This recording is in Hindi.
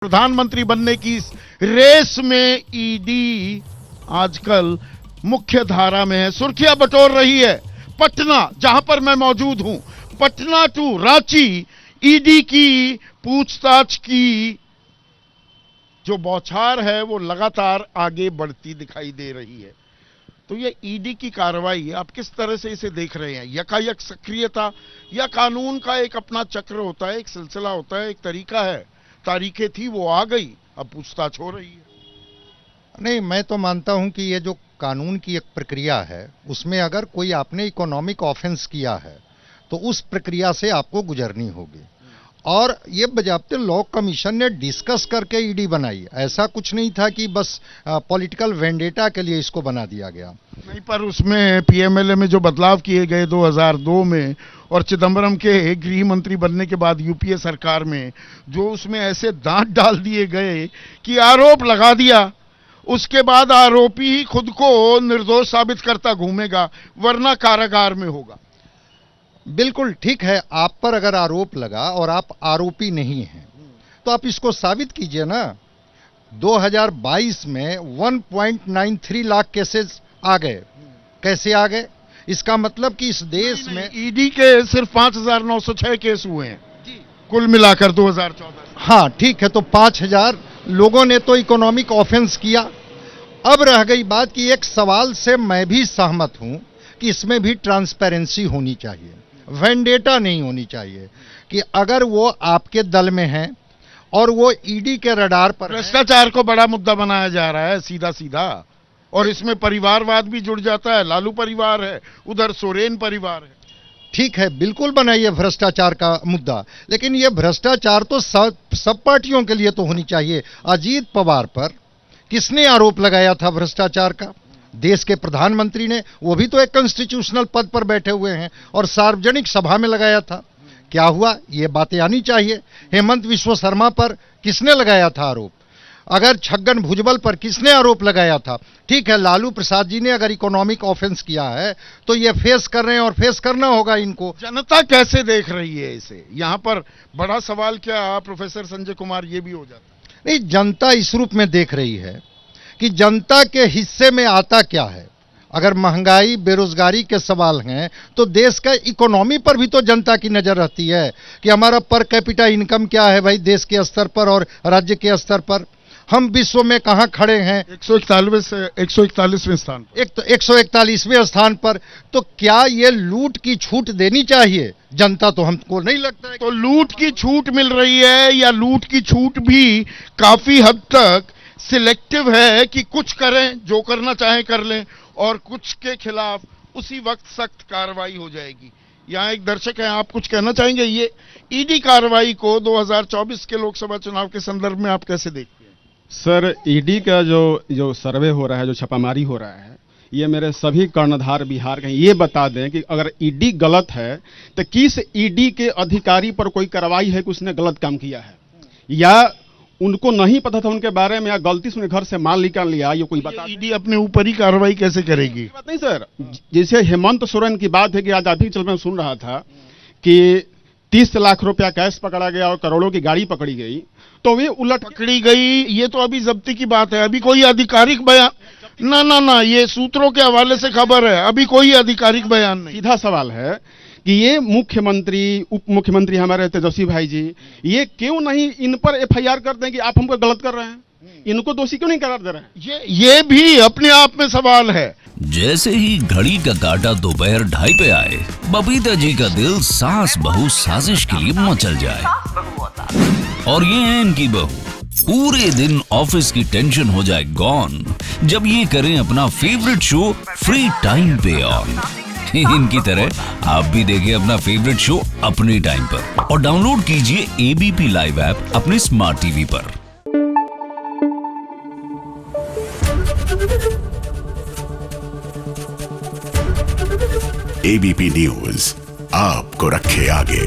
प्रधानमंत्री बनने की इस रेस में ईडी आजकल मुख्य धारा में है, सुर्खियां बटोर रही है। पटना, जहां पर मैं मौजूद हूं, पटना टू रांची ईडी की पूछताछ की जो बौछार है वो लगातार आगे बढ़ती दिखाई दे रही है। तो ये ईडी की कार्रवाई आप किस तरह से इसे देख रहे हैं? यकायक सक्रियता या कानून का एक अपना चक्र होता है, एक सिलसिला होता है, एक तरीका है। तारीखें थी वो आ गई, अब पूछताछ हो रही है। नहीं, मैं तो मानता हूं कि ये जो कानून की एक प्रक्रिया है उसमें अगर कोई आपने इकोनॉमिक ऑफेंस किया है तो उस प्रक्रिया से आपको गुजरनी होगी। और ये बजाबते लॉ कमीशन ने डिस्कस करके ईडी बनाई, ऐसा कुछ नहीं था कि बस पॉलिटिकल वेंडेटा के लिए इसको बना दिया गया। नहीं, पर उसमें पीएमएलए में जो बदलाव किए गए 2002 में और चिदम्बरम के गृह मंत्री बनने के बाद यूपीए सरकार में जो उसमें ऐसे दांत डाल दिए गए कि आरोप लगा दिया, उसके बाद आरोपी ही खुद को निर्दोष साबित करता घूमेगा, वरना कारागार में होगा। बिल्कुल ठीक है, आप पर अगर आरोप लगा और आप आरोपी नहीं हैं तो आप इसको साबित कीजिए ना। 2022 में 1.93 लाख केसेस आ गए। कैसे आ गए? इसका मतलब कि इस देश में ईडी के सिर्फ 5,906 केस हुए हैं कुल मिलाकर 2014। हाँ ठीक है, तो 5,000 लोगों ने तो इकोनॉमिक ऑफेंस किया। अब रह गई बात कि एक सवाल से मैं भी सहमत हूं कि इसमें भी ट्रांसपेरेंसी होनी चाहिए, वेंडेटा नहीं होनी चाहिए कि अगर वो आपके दल में हैं और वो ईडी के रडार पर। भ्रष्टाचार को बड़ा मुद्दा बनाया जा रहा है सीधा सीधा, और इसमें परिवारवाद भी जुड़ जाता है। लालू परिवार है, उधर सोरेन परिवार है। ठीक है, बिल्कुल बनाइए भ्रष्टाचार का मुद्दा, लेकिन ये भ्रष्टाचार तो सब पार्टियों के लिए तो होनी चाहिए। अजीत पवार पर किसने आरोप लगाया था भ्रष्टाचार का? देश के प्रधानमंत्री ने, वो भी तो एक कॉन्स्टिट्यूशनल पद पर बैठे हुए हैं और सार्वजनिक सभा में लगाया था। क्या हुआ? ये बातें आनी चाहिए। हेमंत विश्व शर्मा पर किसने लगाया था आरोप? अगर छगन भुजबल पर किसने आरोप लगाया था? ठीक है, लालू प्रसाद जी ने अगर इकोनॉमिक ऑफेंस किया है तो ये फेस कर रहे हैं और फेस करना होगा इनको। जनता कैसे देख रही है इसे? यहां पर बड़ा सवाल क्या प्रोफेसर संजय कुमार ये भी हो जाता है। नहीं, जनता इस रूप में देख रही है कि जनता के हिस्से में आता क्या है। अगर महंगाई बेरोजगारी के सवाल हैं तो देश का इकोनॉमी पर भी तो जनता की नजर रहती है कि हमारा पर कैपिटा इनकम क्या है भाई, देश के स्तर पर और राज्य के स्तर पर हम विश्व में कहां खड़े हैं। 141वें स्थान, एक तो 141वें स्थान पर। तो क्या ये लूट की छूट देनी चाहिए? जनता तो हमको नहीं लगता है। तो लूट की छूट मिल रही है या लूट की छूट भी काफी हद तक सिलेक्टिव है कि कुछ करें, जो करना चाहें कर लें, और कुछ के खिलाफ उसी वक्त सख्त कार्रवाई हो जाएगी। यहाँ एक दर्शक है, आप कुछ कहना चाहेंगे? ये ईडी कार्रवाई को 2024 के लोकसभा चुनाव के संदर्भ में आप कैसे देखते हैं? सर, ईडी का जो सर्वे हो रहा है, जो छापामारी हो रहा है, ये मेरे सभी कर्णधार बिहार के ये बता दें कि अगर ईडी गलत है तो किस ईडी के अधिकारी पर कोई कार्रवाई है कि उसने गलत काम किया है, या उनको नहीं पता था उनके बारे में, या गलती से घर से माल निकाल लिया, ये कोई बता। ईडी अपने ऊपर ही कार्रवाई कैसे करेगी? बात नहीं सर, जैसे हेमंत सोरेन की बात है कि आज अभी चल मैं सुन रहा था कि 30 लाख रुपया कैश पकड़ा गया और करोड़ों की गाड़ी पकड़ी गई, तो वे उलट पकड़ी गई। ये तो अभी जब्ती की बात है, अभी कोई आधिकारिक बयान ना, ये सूत्रों के हवाले से खबर है, अभी कोई आधिकारिक बयान नहीं। सीधा सवाल है कि ये मुख्यमंत्री उप मुख्यमंत्री हमारे तेजस्वी भाई जी, ये क्यों नहीं इन पर एफआईआर करते हैं कि आप हमको गलत कर रहे हैं? इनको दोषी क्यों नहीं करार दे रहे हैं? ये भी अपने आप में सवाल है। जैसे ही घड़ी का काटा दोपहर 2:30 पे आए, बबीता जी का दिल सास बहू साजिश के लिए मचल जाए। और ये है इनकी बहू, पूरे दिन ऑफिस की टेंशन हो जाए गॉन जब ये करें अपना फेवरेट शो फ्री टाइम पे ऑन। इनकी तरह आप भी देखिए अपना फेवरेट शो अपने टाइम पर और डाउनलोड कीजिए एबीपी लाइव ऐप अपने स्मार्ट टीवी पर। एबीपी न्यूज आपको रखे आगे।